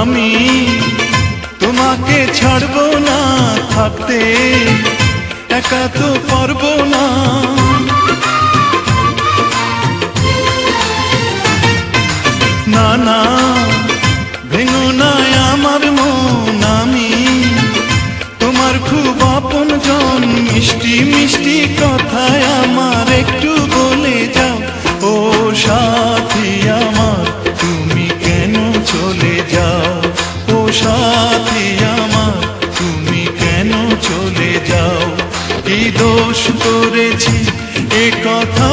আমি তোমাকে ছাড়বো না, থাকতে একা তো পারবো না। না না ভেঙো না আমার মন, আমি তোমার খুব আপন জন। মিষ্টি মিষ্টি কথায় আমার একটু বলে যাও, ও সাথী আমার তুমি কেন চলে যাও, ও সাথী আমার তুমি কেন চলে যাও। কি দোষ করেছি এ কথা